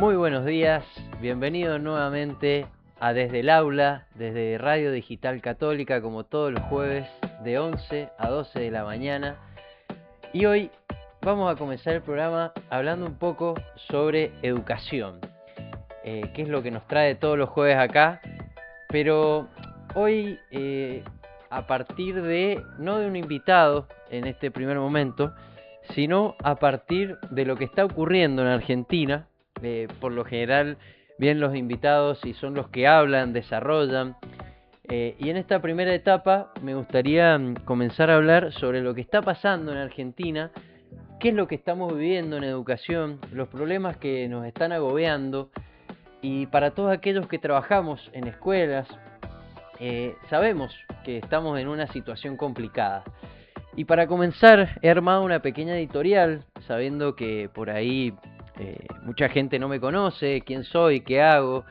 Muy buenos días, bienvenidos nuevamente a Desde el Aula, desde Radio Digital Católica, como todos los jueves, de 11 a 12 de la mañana. Y hoy vamos a comenzar el programa hablando un poco sobre educación, que es lo que nos trae todos los jueves acá. Pero hoy, a partir de, no de un invitado en este primer momento, sino a partir de lo que está ocurriendo en Argentina. Por lo general, vienen los invitados y son los que hablan, desarrollan. Y en esta primera etapa me gustaría comenzar a hablar sobre lo que está pasando en Argentina, qué es lo que estamos viviendo en educación, los problemas que nos están agobiando. Y para todos aquellos que trabajamos en escuelas, sabemos que estamos en una situación complicada. Y para comenzar, he armado una pequeña editorial, sabiendo que por ahí mucha gente no me conoce, quién soy, qué hago,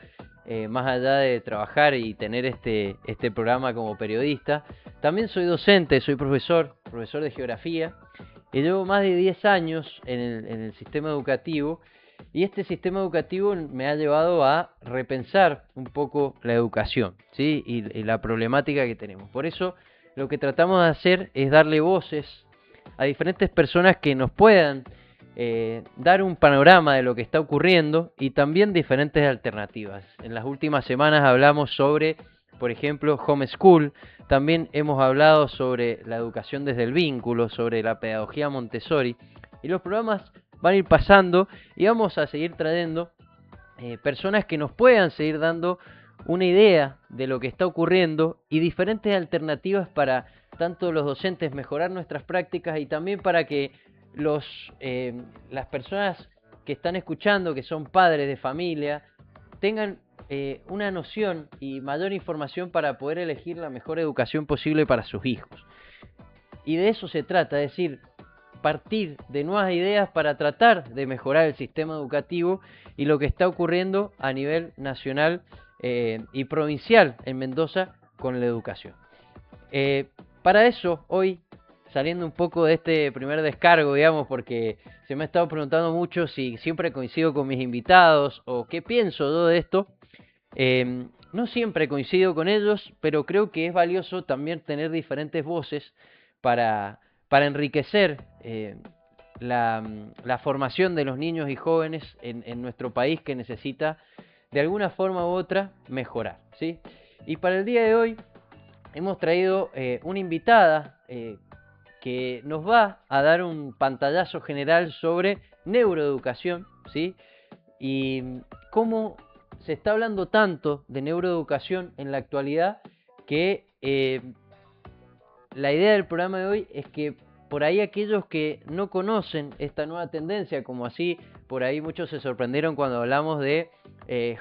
más allá de trabajar y tener este programa como periodista. También soy docente, soy profesor de geografía, y llevo más de 10 años en el sistema educativo, y este sistema educativo me ha llevado a repensar un poco la educación, ¿sí? y la problemática que tenemos. Por eso lo que tratamos de hacer es darle voces a diferentes personas que nos puedan dar un panorama de lo que está ocurriendo y también diferentes alternativas. En las últimas semanas hablamos sobre, por ejemplo, homeschool. También hemos hablado sobre la educación desde el vínculo, sobre la pedagogía Montessori. Y los programas van a ir pasando y vamos a seguir trayendo personas que nos puedan seguir dando una idea de lo que está ocurriendo y diferentes alternativas para tanto los docentes mejorar nuestras prácticas y también para que las personas que están escuchando, que son padres de familia, tengan una noción y mayor información para poder elegir la mejor educación posible para sus hijos. Y de eso se trata, es decir, partir de nuevas ideas para tratar de mejorar el sistema educativo y lo que está ocurriendo a nivel nacional y provincial en Mendoza con la educación. Para eso, hoy, saliendo un poco de este primer descargo, digamos, porque se me ha estado preguntando mucho si siempre coincido con mis invitados o qué pienso yo de esto. No siempre coincido con ellos, pero creo que es valioso también tener diferentes voces para enriquecer la formación de los niños y jóvenes en nuestro país, que necesita de alguna forma u otra mejorar, ¿sí? Y para el día de hoy hemos traído una invitada que nos va a dar un pantallazo general sobre neuroeducación, ¿sí? Y cómo se está hablando tanto de neuroeducación en la actualidad que la idea del programa de hoy es que por ahí aquellos que no conocen esta nueva tendencia, como así por ahí muchos se sorprendieron cuando hablamos de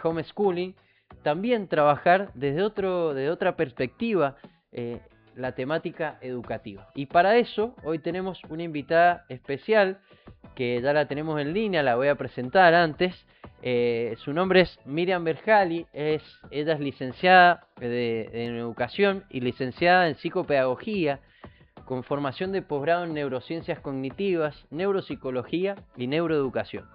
homeschooling, también trabajar desde otra perspectiva la temática educativa. Y para eso hoy tenemos una invitada especial que ya la tenemos en línea, la voy a presentar antes. Su nombre es Miriam Berjali, ella es licenciada en educación y licenciada en psicopedagogía, con formación de posgrado en neurociencias cognitivas, neuropsicología y neuroeducación.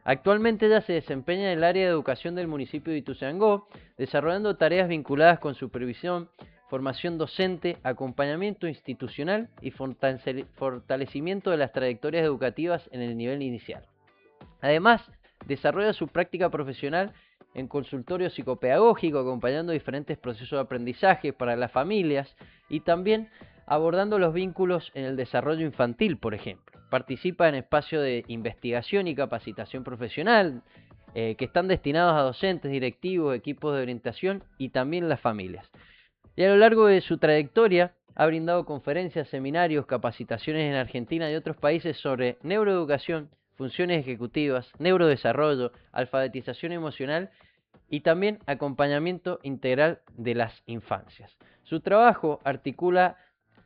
Actualmente ella se desempeña en el área de educación del municipio de Ituzaingó, desarrollando tareas vinculadas con supervisión, formación docente, acompañamiento institucional y fortalecimiento de las trayectorias educativas en el nivel inicial. Además, desarrolla su práctica profesional en consultorio psicopedagógico, acompañando diferentes procesos de aprendizaje para las familias y también abordando los vínculos en el desarrollo infantil, por ejemplo. Participa en espacios de investigación y capacitación profesional que están destinados a docentes, directivos, equipos de orientación y también las familias. Y a lo largo de su trayectoria ha brindado conferencias, seminarios, capacitaciones en Argentina y otros países sobre neuroeducación, funciones ejecutivas, neurodesarrollo, alfabetización emocional y también acompañamiento integral de las infancias. Su trabajo articula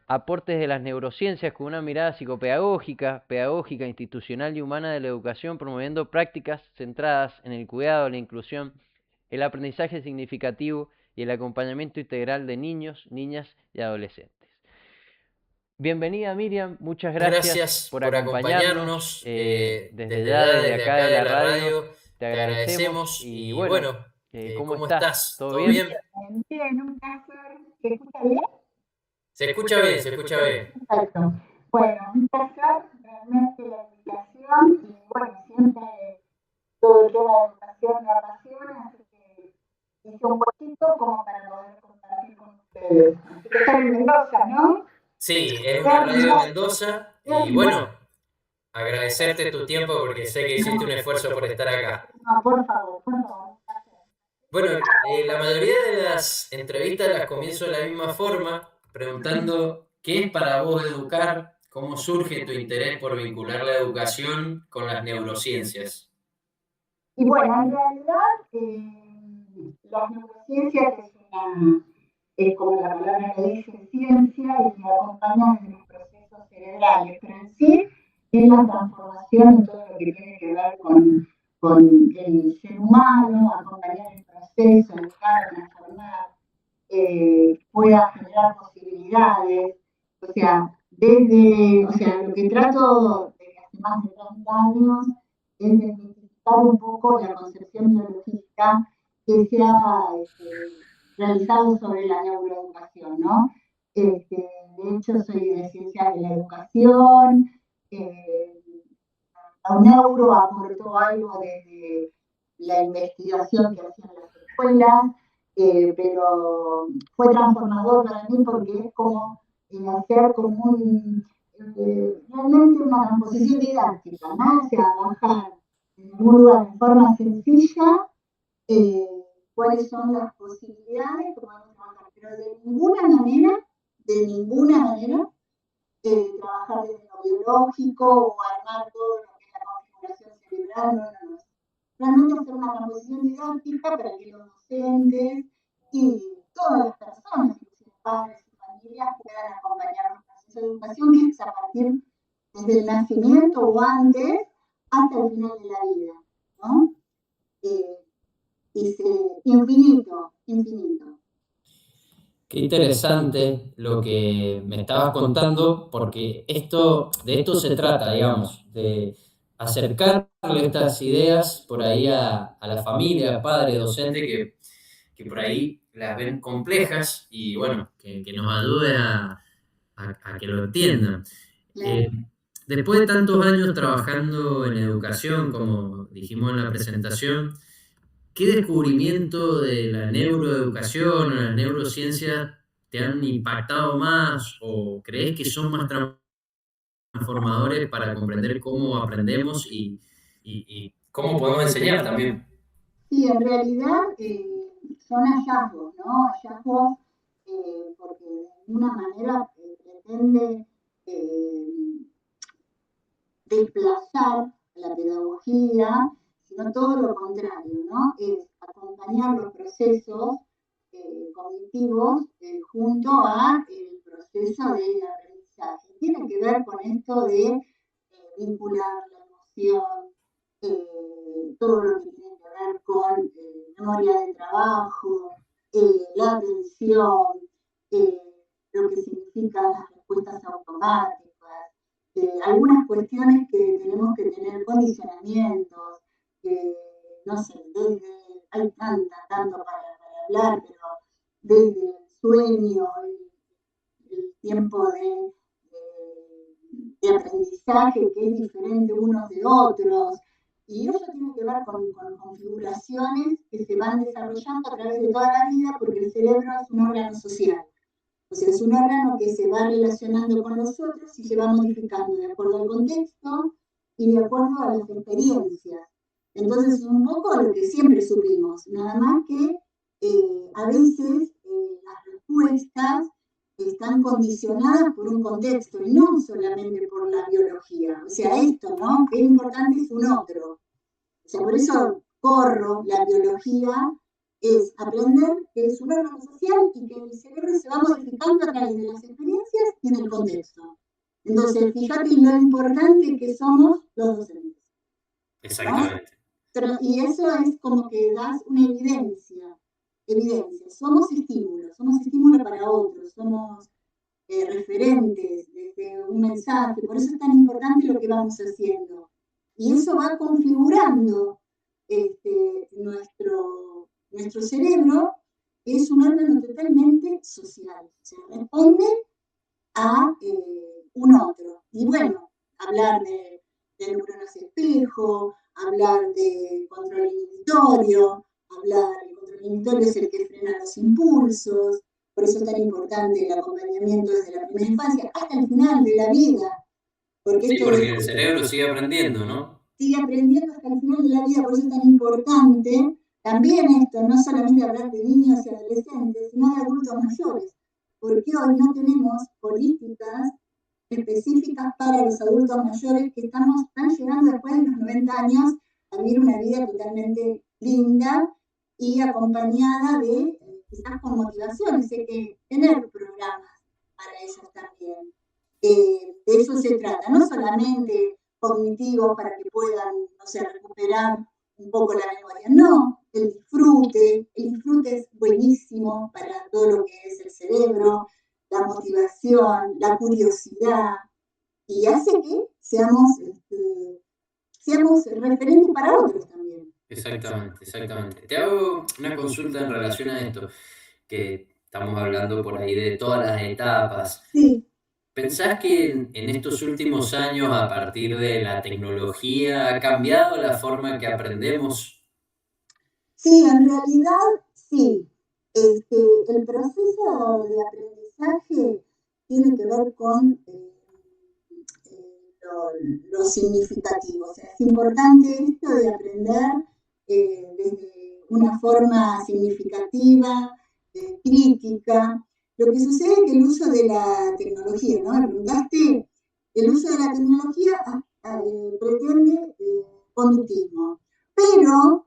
aportes de las neurociencias con una mirada psicopedagógica, pedagógica, institucional y humana de la educación, promoviendo prácticas centradas en el cuidado, la inclusión, el aprendizaje significativo y el acompañamiento integral de niños, niñas y adolescentes. Bienvenida Miriam, muchas gracias Gracias por por acompañarnos acompañarnos desde desde ya, ya, desde desde acá acá de de la la radio. radio. te agradecemos y bueno, ¿cómo ¿cómo estás? estás? ¿Todo ¿Todo bien? bien? Bien, un placer. ¿Se escucha bien? Se escucha bien, se escucha bien. Perfecto. Bueno, un placer realmente la invitación y bueno, siempre todo el tema de educación me apasiona, así que hice un poquito como para poder compartir con ustedes. Así que están en Mendoza, ¿no? Sí, en Qué una radio de hermoso, Mendoza qué y hermoso. bueno, agradecerte tu tiempo porque sé que hiciste un esfuerzo por estar acá. No, por favor, por favor. Bueno, la mayoría de las entrevistas las comienzo de la misma forma, preguntando qué es para vos educar, cómo surge tu interés por vincular la educación con las neurociencias. Y bueno, en realidad las neurociencias es una, como la palabra lo dice, ciencia y acompaña de los procesos cerebrales, pero en sí es la transformación en todo lo que tiene que ver con el ser humano, acompañar el proceso, educar, transformar, pueda generar posibilidades, o sea, lo que trato desde hace más de 30 años es desmitificar un poco la concepción biológica que se ha realizado sobre la neuroeducación, ¿no? De hecho, soy de ciencias de la educación, eh, la neuro aportó algo desde la investigación que hacían las escuelas, pero fue transformador para mí porque es como hacer como realmente una composición didáctica, ¿no? O sea, bajar en algún lugar de forma sencilla eh, cuáles son las posibilidades que podemos trabajar, pero de ninguna manera, trabajar desde lo biológico o armar todo lo que es la configuración cerebral, no, no, no. Realmente hacer una composición didáctica para que los docentes y todas las personas, inclusive padres y familias, puedan acompañar los procesos de educación, que es a partir desde el nacimiento o antes hasta el final de la vida, ¿no? Eh, infinito, infinito. Qué interesante lo que me estabas contando, porque de esto se trata, digamos, de acercarle estas ideas por ahí a la familia, padre, docente, que por ahí las ven complejas y bueno, que nos ayude a que lo entiendan. Eh, Después de tantos años trabajando en educación, como dijimos en la presentación, ¿qué descubrimiento de la neuroeducación o la neurociencia te han impactado más o crees que son más transformadores para comprender cómo aprendemos y cómo podemos enseñar también? Sí, en realidad son hallazgos, ¿no? Hallazgos porque de alguna manera pretende eh, desplazar la pedagogía, sino todo lo contrario, ¿no? Es acompañar los procesos cognitivos junto a el proceso de aprendizaje. Tiene que ver con esto de vincular la emoción, todo lo que tiene que ver con memoria de trabajo, la atención, eh, lo que significan las respuestas automáticas, algunas cuestiones que tenemos que tener condicionamientos, no sé, hay tanto para hablar, pero desde el sueño, el tiempo de aprendizaje que es diferente unos de otros, y eso tiene que ver con configuraciones que se van desarrollando a través de toda la vida porque el cerebro es un órgano social. O sea, es un órgano que se va relacionando con nosotros y se va modificando de acuerdo al contexto y de acuerdo a las experiencias. Entonces, es un poco lo que siempre supimos, nada más que a veces las respuestas están condicionadas por un contexto y no solamente por la biología. O sea, esto, ¿no? Que es importante es un otro. O sea, por eso corro la biología es aprender que es un órgano social y que el cerebro se va modificando a través de las experiencias y en el contexto. Entonces, fíjate lo importante que somos los docentes. Exactamente. Pero, y eso es como que das una evidencia. Somos estímulo para otros, somos referentes desde un mensaje, por eso es tan importante lo que vamos haciendo. Y eso va configurando nuestro cerebro es un órgano totalmente social, o sea, responde a un otro. Y bueno, hablar de neuronas espejo, hablar de control inhibitorio, el control inhibitorio es el que frena los impulsos, por eso es tan importante el acompañamiento desde la primera infancia hasta el final de la vida. Porque el cerebro sigue aprendiendo, ¿no? Sigue aprendiendo hasta el final de la vida, por eso es tan importante también esto, no solamente hablar de niños y adolescentes, sino de adultos mayores, porque hoy no tenemos políticas específicas para los adultos mayores que están llegando después de los 90 años a vivir una vida totalmente linda y acompañada de, quizás con motivaciones, hay que tener programas para ellos también. De eso se trata, no solamente cognitivos para que puedan, recuperar un poco la memoria, no, el disfrute es buenísimo para todo lo que es el cerebro, la motivación, la curiosidad, y hace que seamos referentes para otros también. Exactamente. Te hago una consulta en relación a esto, que estamos hablando por ahí de todas las etapas. Sí. ¿Pensás que en estos últimos años, a partir de la tecnología, ha cambiado la forma que aprendemos? Sí, en realidad sí. El proceso de aprendizaje tiene que ver con lo significativo. O sea, es importante esto de aprender desde una forma significativa, crítica. Lo que sucede es que el uso de la tecnología, ¿no? Me preguntaste, el uso de la tecnología pretende conductismo. Pero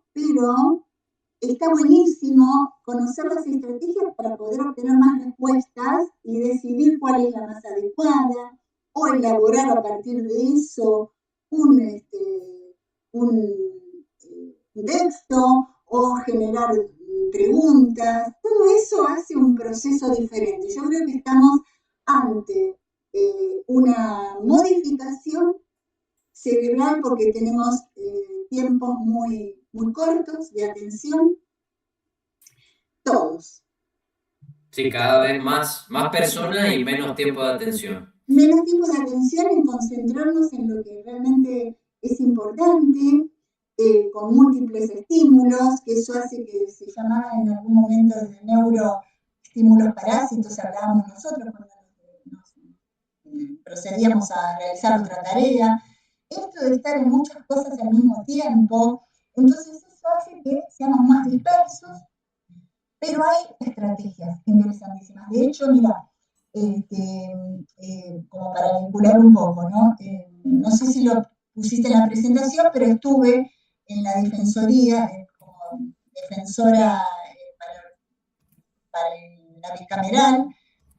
está buenísimo conocer las estrategias para poder obtener más respuestas y decidir cuál es la más adecuada, o elaborar a partir de eso un texto, o generar preguntas. Todo eso hace un proceso diferente. Yo creo que estamos ante una modificación cerebral porque tenemos tiempos muy cortos de atención, todos. Sí, cada vez más personas y menos tiempo de atención. Menos tiempo de atención en concentrarnos en lo que realmente es importante, con múltiples estímulos, que eso hace que se llamaba en algún momento de neuroestímulos parásitos, hablábamos nosotros cuando nos procedíamos a realizar otra tarea. Esto de estar en muchas cosas al mismo tiempo, entonces eso hace que seamos más dispersos, pero hay estrategias interesantísimas. De hecho, mira, como para vincular un poco, ¿no? No sé si lo pusiste en la presentación, pero estuve en la defensoría, como defensora para la bicameral,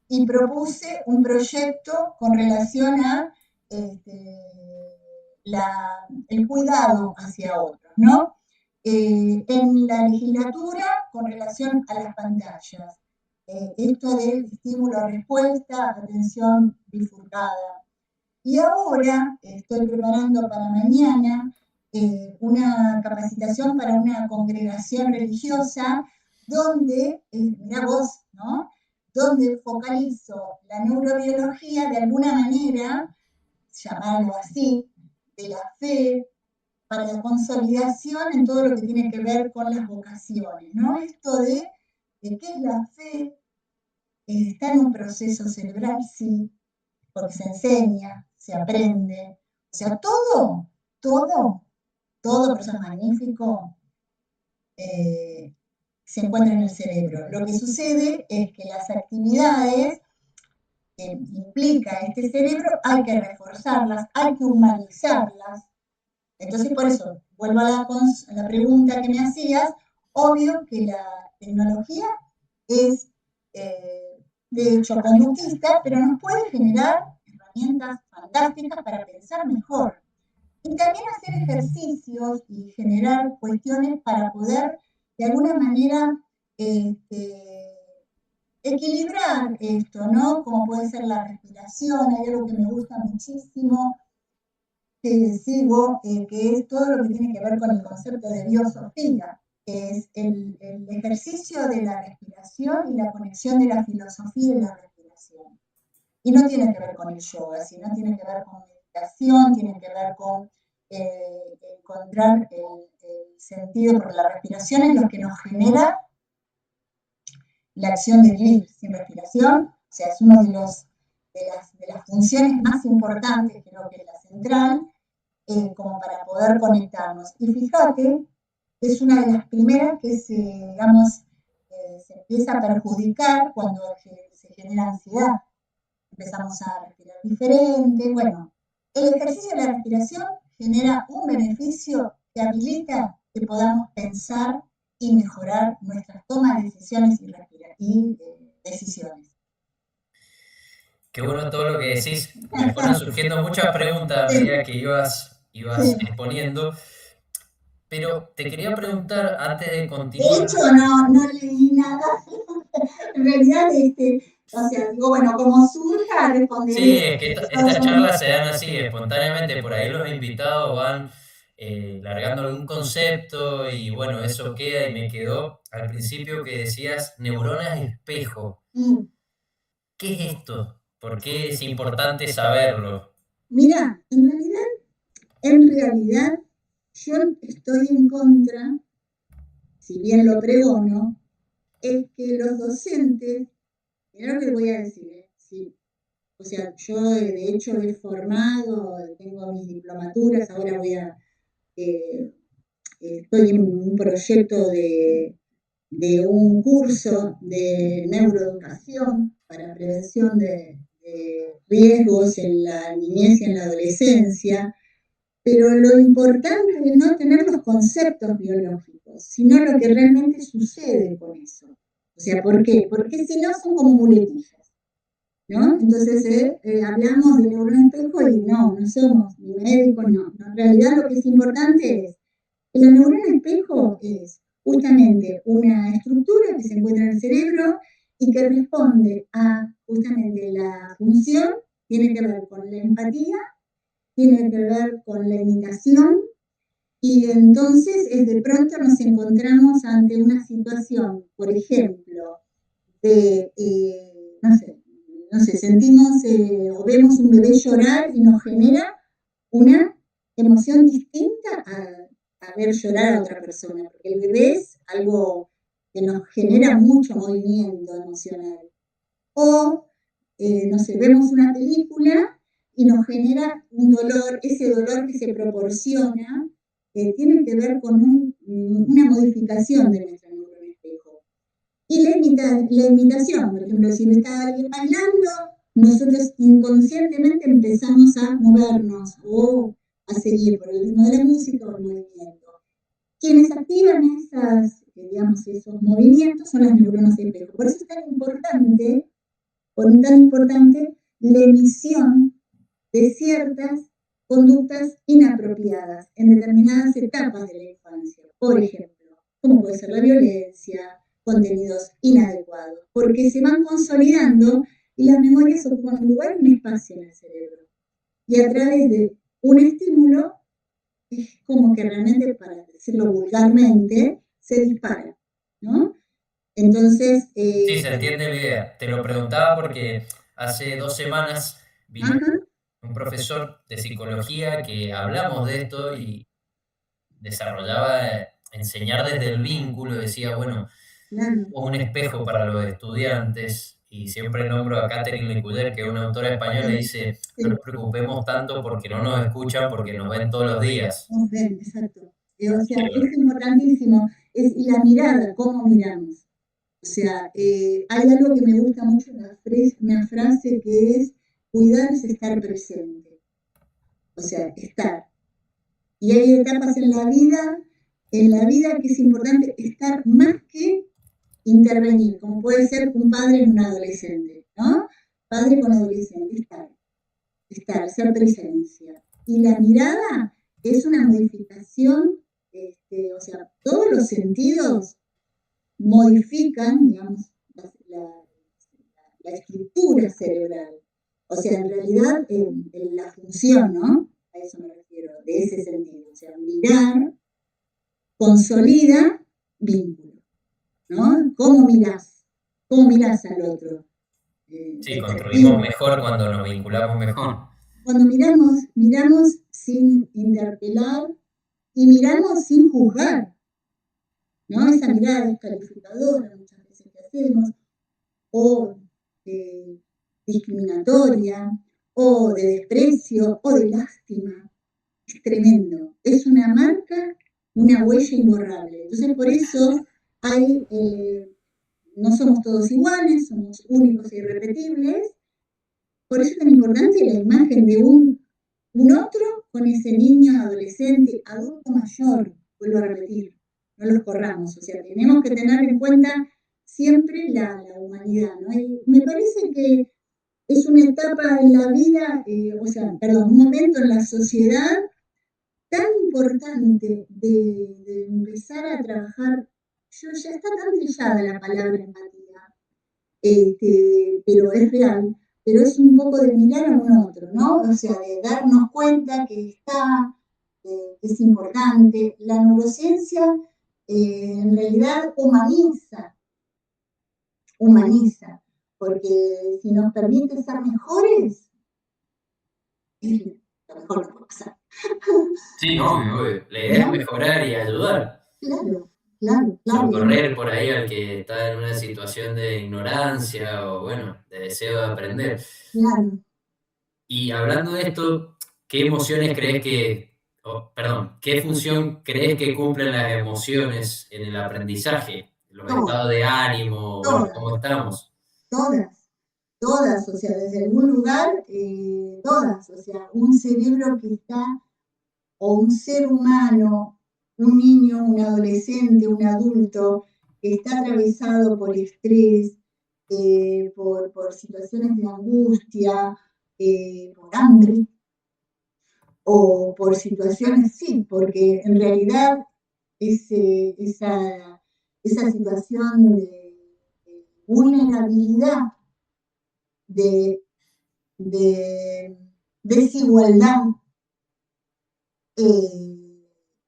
y propuse un proyecto con relación a el cuidado hacia otros, ¿no? En la legislatura con relación a las pantallas. Esto del estímulo-respuesta, atención bifurcada. Y ahora estoy preparando para mañana una capacitación para una congregación religiosa donde, mirá vos, ¿no? Donde focalizo la neurobiología de alguna manera, llamarlo así, de la fe, para la consolidación en todo lo que tiene que ver con las vocaciones, ¿no? Esto de qué es la fe, está en un proceso cerebral, sí, porque se enseña, se aprende, o sea, todo, por eso es magnífico, se encuentra en el cerebro. Lo que sucede es que las actividades que implica este cerebro hay que reforzarlas, hay que humanizarlas. Entonces, por eso, vuelvo a la pregunta que me hacías, obvio que la tecnología es, de hecho, conductista, pero nos puede generar herramientas fantásticas para pensar mejor. Y también hacer ejercicios y generar cuestiones para poder, de alguna manera, equilibrar esto, ¿no? Como puede ser la respiración, hay algo que me gusta muchísimo, que sigo, que es todo lo que tiene que ver con el concepto de biosofía, que es el ejercicio de la respiración y la conexión de la filosofía y la respiración. Y no tiene que ver con el yoga, sino tiene que ver con meditación, tiene que ver con encontrar el sentido, porque la respiración es lo que nos genera la acción de vivir. Sin respiración, o sea, es una de las funciones más importantes, creo que es la central, como para poder conectarnos. Y fíjate, es una de las primeras que se empieza a perjudicar cuando se genera ansiedad. Empezamos a respirar diferente. Bueno, el ejercicio de la respiración genera un beneficio que habilita que podamos pensar y mejorar nuestras tomas de decisiones y decisiones. Qué bueno todo lo que decís. Me fueron surgiendo muchas preguntas a medida que ibas exponiendo. Pero te quería preguntar antes de De continuar. hecho, no leí nada. En realidad, o sea, digo, bueno, como surja, responderé. Sí, es que estas charlas se dan así, espontáneamente. Por ahí los invitados van largando algún concepto y bueno, eso queda y me quedó al principio que decías neuronas espejo. ¿Qué es esto? ¿Por qué es importante saberlo? Mira, en realidad, yo estoy en contra, si bien lo pregono, es que los docentes, mira lo que voy a decir, sí, o sea, yo de hecho he formado, tengo mis diplomaturas, ahora estoy en un proyecto de un curso de neuroeducación para prevención de riesgos en la niñez y en la adolescencia, pero lo importante es no tener los conceptos biológicos, sino lo que realmente sucede con eso. O sea, ¿por qué? Porque si no son como muletillas, ¿no? Entonces hablamos de neurona espejo y no somos ni médicos, no. En realidad lo que es importante es que la neurona espejo es justamente una estructura que se encuentra en el cerebro y que responde a justamente la función, tiene que ver con la empatía, tiene que ver con la imitación, y entonces de pronto nos encontramos ante una situación, por ejemplo, de, no sé, sentimos o vemos un bebé llorar y nos genera una emoción distinta a ver llorar a otra persona, porque el bebé es algo que nos genera mucho movimiento emocional. O, no sé, vemos una película y nos genera un dolor, ese dolor que se proporciona, tiene que ver con una modificación de nuestra neurona espejo. Y la imitación, por ejemplo, si está alguien bailando, nosotros inconscientemente empezamos a movernos o a seguir por el ritmo de la música o el movimiento. Quienes activan esos movimientos son las neuronas espejo. Por eso es tan importante la emisión de ciertas conductas inapropiadas en determinadas etapas de la infancia. Por ejemplo, como puede ser la violencia, contenidos inadecuados, porque se van consolidando y las memorias ocupan un lugar y un espacio en el cerebro. Y a través de un estímulo, es como que realmente, para decirlo vulgarmente, se dispara, ¿no? Entonces... Sí, se entiende la idea. Te lo preguntaba porque hace 2 semanas vino un profesor de psicología que hablamos de esto y desarrollaba enseñar desde el vínculo, decía, bueno, un espejo para los estudiantes, y siempre nombro a Catherine Lecuyer, que es una autora española, y dice, no nos preocupemos tanto porque no nos escuchan, porque nos ven todos los días. Nos ven, exacto. O sea, es importantísimo. Es la mirada, cómo miramos. O sea, hay algo que me gusta mucho, una frase que es, cuidar es estar presente. O sea, estar. Y hay etapas en la vida que es importante estar más que intervenir, como puede ser un padre en un adolescente, ¿no? Padre con adolescente, estar, ser presencia. Y la mirada es una modificación, o sea, todos los sentidos modifican, digamos, la estructura cerebral. O sea, en realidad, la función, ¿no? A eso me refiero. de ese sentido. O sea, mirar consolida vínculo, ¿no? ¿Cómo mirás? ¿Cómo mirás al otro? Sí, construimos mejor cuando nos vinculamos mejor. Cuando miramos sin interpelar y miramos sin juzgar, ¿no? Esa mirada descalificadora muchas veces que hacemos, o discriminatoria, o de desprecio, o de lástima. Es tremendo. Es una marca, una huella imborrable. Entonces, por eso no somos todos iguales, somos únicos e irrepetibles. Por eso es tan importante la imagen de un otro con ese niño, adolescente, adulto mayor, vuelvo a repetir, no los corramos, o sea, tenemos que tener en cuenta siempre la humanidad, ¿no? Y me parece que es una etapa en la vida, un momento en la sociedad tan importante de empezar a trabajar. Ya está tan trillada la palabra empatía, pero es real. Pero es un poco de mirar a un otro, ¿no? O sea, de darnos cuenta que es importante. La neurociencia en realidad humaniza, porque si nos permite ser mejores, es lo mejor que puede pasar. Sí, obvio. La idea es mejorar y ayudar. Claro. Socorrer por ahí al que está en una situación de ignorancia o, de deseo de aprender. Claro. Y hablando de esto, ¿qué emociones crees qué función crees que cumplen las emociones en el aprendizaje? Los estados de ánimo, ¿cómo estamos? Todas, o sea, desde algún lugar, todas, o sea, un cerebro que está, o un ser humano, un niño, un adolescente, un adulto, que está atravesado por estrés, por situaciones de angustia, por hambre, o por situaciones, sí, porque en realidad esa situación de vulnerabilidad, de desigualdad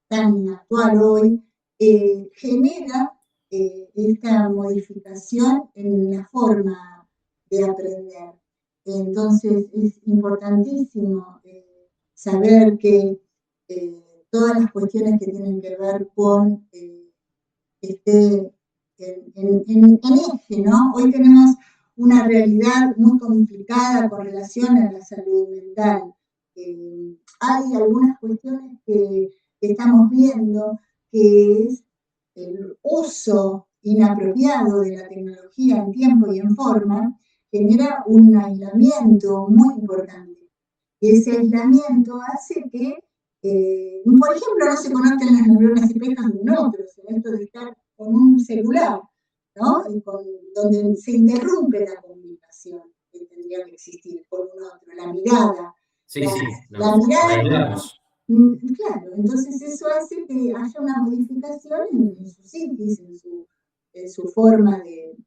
tan actual hoy, genera esta modificación en la forma de aprender. Entonces es importantísimo saber que todas las cuestiones que tienen que ver con en eje, ¿no? Hoy tenemos una realidad muy complicada con relación a la salud mental. Hay algunas cuestiones que estamos viendo, que es el uso inapropiado de la tecnología en tiempo y en forma, genera un aislamiento muy importante. Y ese aislamiento hace que, por ejemplo, no se conecten las neuronas espejas de un otro, esto de estar con un celular, ¿no? Donde se interrumpe la comunicación que tendría que existir con un otro, la mirada. La mirada. Claro, entonces eso hace que haya una modificación en su psiquis, en su forma de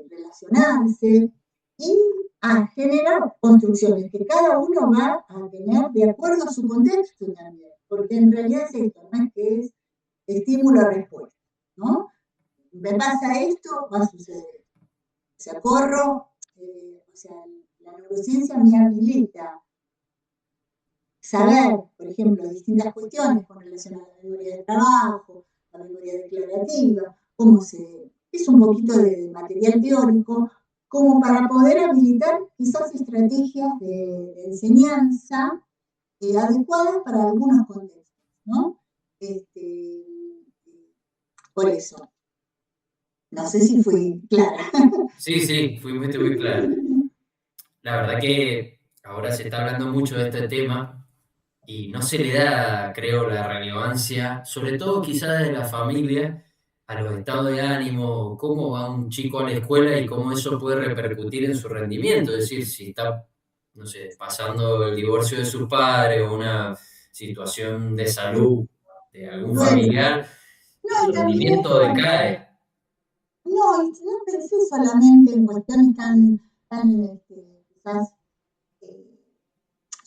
relacionarse, y a generar construcciones que cada uno va a tener de acuerdo a su contexto también, porque en realidad es esto, no es que es estímulo-respuesta, ¿no? Me pasa esto, va a suceder esto. O sea, la neurociencia me habilita saber, por ejemplo, distintas cuestiones con relación a la memoria de trabajo, la memoria declarativa, es un poquito de material teórico, como para poder habilitar quizás estrategias de enseñanza adecuadas para algunos contextos, ¿no? Por eso. No sé si fui clara. Sí, fuiste muy clara. La verdad que ahora se está hablando mucho de este tema y no se le da, creo, la relevancia, sobre todo quizás de la familia, a los estados de ánimo, cómo va un chico a la escuela y cómo eso puede repercutir en su rendimiento. Es decir, si está, no sé, pasando el divorcio de sus padres o una situación de salud de algún familiar, el rendimiento decae. No pensé solamente en cuestiones tan quizás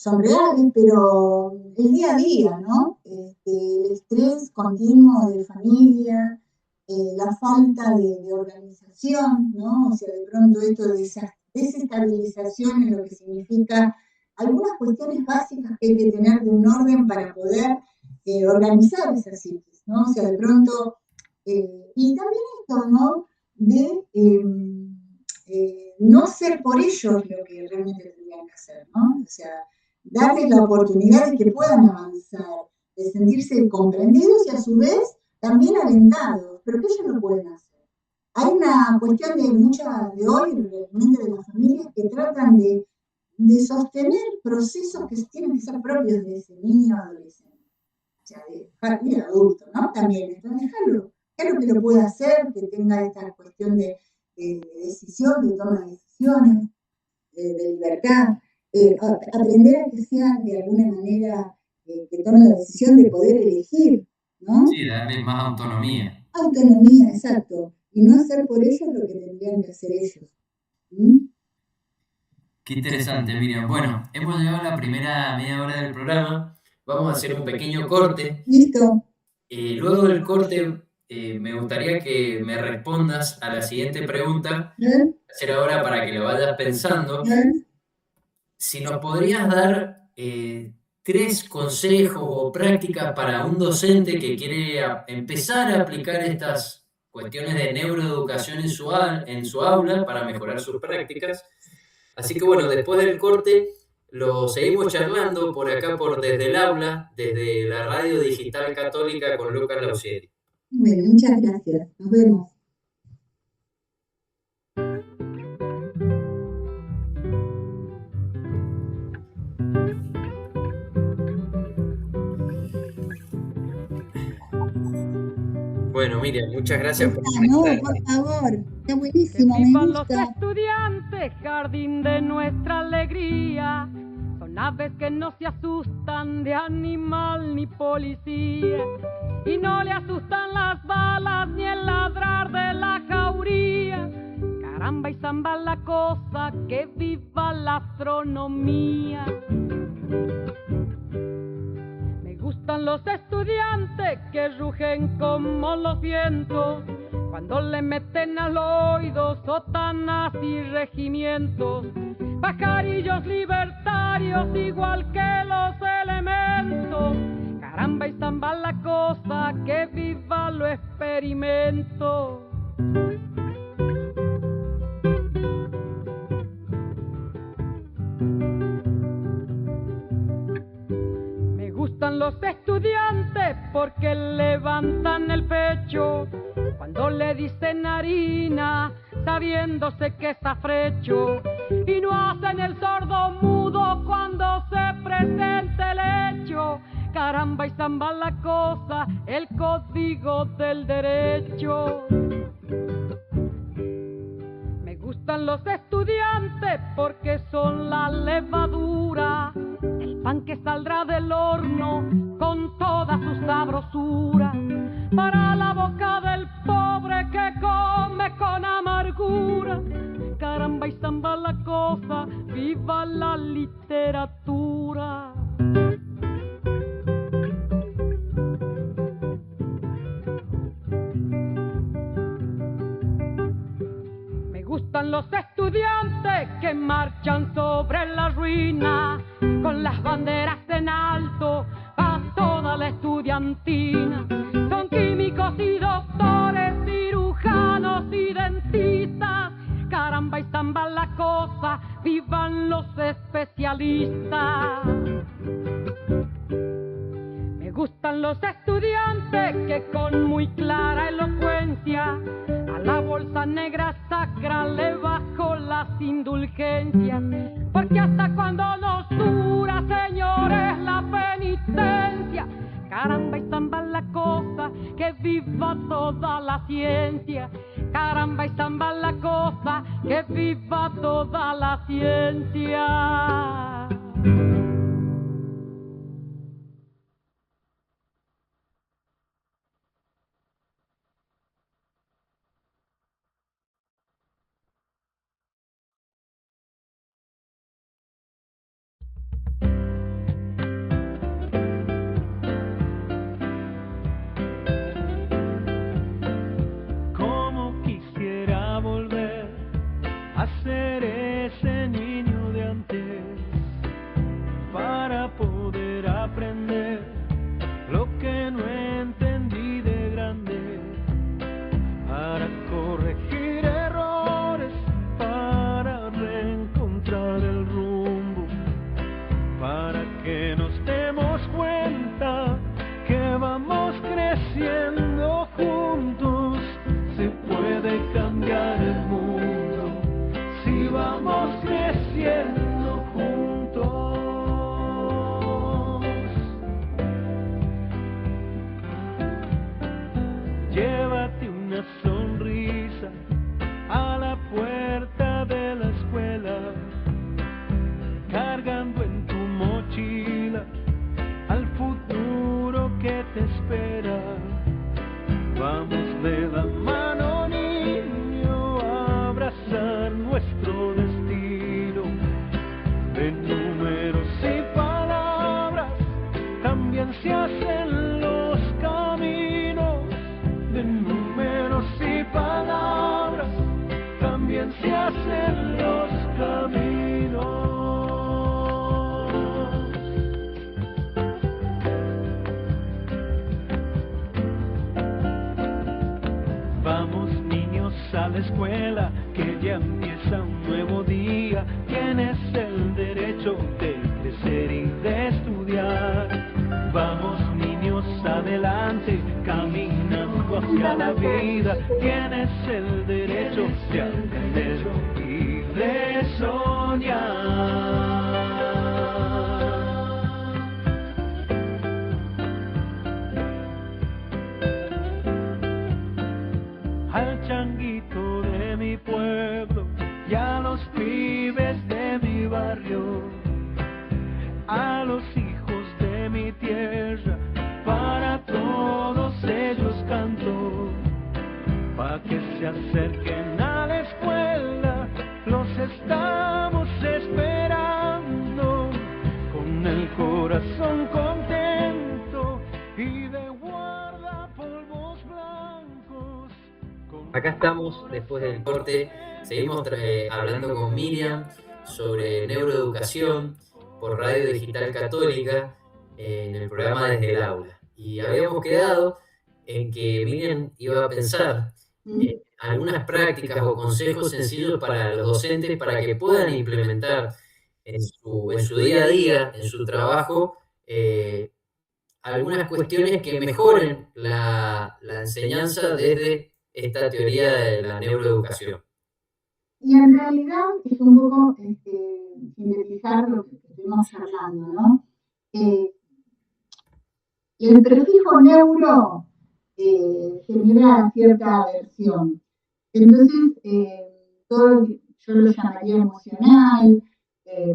son reales, pero el día a día, ¿no? El estrés continuo de familia, la falta de organización, ¿no? O sea, de pronto esto de esa desestabilización en lo que significa algunas cuestiones básicas que hay que tener de un orden para poder organizar esas psiquis, ¿no? O sea, de pronto, y también esto, ¿no? De no hacer por ellos lo que realmente tendrían que hacer, ¿no? O sea, darles la oportunidad de que puedan avanzar, de sentirse comprendidos y a su vez también alentados, pero que ellos lo pueden hacer. Hay una cuestión de mucha de hoy, realmente de las familias, que tratan de sostener procesos que tienen que ser propios de ese niño o adolescente. O sea, de adulto, ¿no? También, entonces dejarlo que lo pueda hacer, que tenga esta cuestión de decisión, de toma de decisiones, de libertad, aprender a que sea de alguna manera que tome la decisión de poder elegir, ¿no? Sí, darle más autonomía. Autonomía, exacto. Y no hacer por ellos lo que tendrían que hacer ellos. ¿Mm? Qué interesante, Miriam. Bueno, hemos llegado a la primera media hora del programa. Vamos a hacer un pequeño corte. Listo. Luego del corte, me gustaría que me respondas a la siguiente pregunta. Hacer ahora para que lo vayas pensando. Si nos podrías dar 3 consejos o prácticas para un docente que quiere empezar a aplicar estas cuestiones de neuroeducación en su aula para mejorar sus prácticas. Así que bueno, después del corte lo seguimos charlando por acá, por Desde el Aula, desde la Radio Digital Católica con Lucas Lausieri. Bueno, muchas gracias. Nos vemos. Bueno, Miriam, muchas gracias por No, por favor, está buenísimo, me Vivan los gusta. estudiantes, jardín de nuestra alegría. Son aves que no se asustan de animal ni policía. Y no le asustan las balas ni el ladrar de la jauría. Caramba y zamba la cosa, que viva la astronomía. Me gustan los estudiantes que rugen como los vientos cuando le meten al oído sotanas y regimientos. Pajarillos libertarios igual que los elementos. Caramba y zamba la cosa, que viva lo experimento. Me gustan los estudiantes porque levantan el pecho cuando le dicen harina, sabiéndose que está frecho, y no hacen el sordo mudo cuando se presente el hecho. Caramba y zamba la cosa, el código del derecho. Me gustan los estudiantes porque son la levadura, el pan que saldrá del horno con toda su sabrosura, para la boca del pobre que come con amargura. Caramba y zamba la cosa, viva la literatura. Me gustan los estudiantes que marchan sobre la ruina con las banderas en alto a toda la estudiantina. Son químicos y doctores, cirujanos y dentistas. Caramba y zamba la cosa, vivan los especialistas. Me gustan los estudiantes que con muy clara elocuencia a la bolsa negra sacra le bajo las indulgencias, porque hasta cuando nos dura, señores, la penitencia. Caramba y zamba la cosa, que viva toda la ciencia. Caramba y zamba la cosa, que viva toda la ciencia. nuestro destino. De números y palabras también se hacen los caminos. De números y palabras también se hacen los caminos. Vamos niños a la escuela, que ya empieza un nuevo día. Tienes el derecho de crecer y de estudiar. Vamos niños adelante, caminando hacia la vida. Tienes el derecho de aprender y de soñar. Al changuito de mi pueblo y a los pibes de mi barrio, a los hijos de mi tierra, para todos ellos canto, pa' que se acerquen a la escuela, los estamos esperando, con el corazón contento y de guardapolvos blancos. Acá estamos después del corte, seguimos hablando con Miriam sobre neuroeducación por Radio Digital Católica en el programa Desde el Aula. Y habíamos quedado en que Miriam iba a pensar algunas prácticas o consejos sencillos para los docentes para que puedan implementar en su día a día, en su trabajo, algunas cuestiones que mejoren la enseñanza desde esta teoría de la neuroeducación. Y en realidad es un poco sintetizar lo que estuvimos hablando, ¿no? El prefijo neuro genera cierta aversión. Entonces, yo lo llamaría emocional,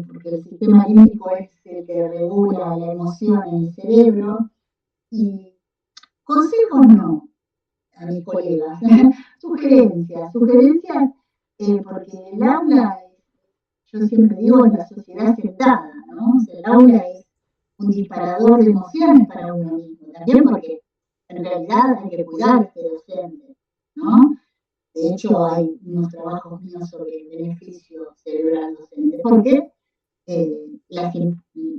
porque el sistema límbico es el que regula la emoción en el cerebro. Y consejos no, a mis colegas. Sugerencias, porque el aula, yo siempre digo, es la sociedad sentada, ¿no? O sea, el aula es un disparador de emociones para uno mismo, también porque en realidad hay que cuidar a este docente, ¿no? De hecho, hay unos trabajos míos sobre el beneficio cerebral docente, porque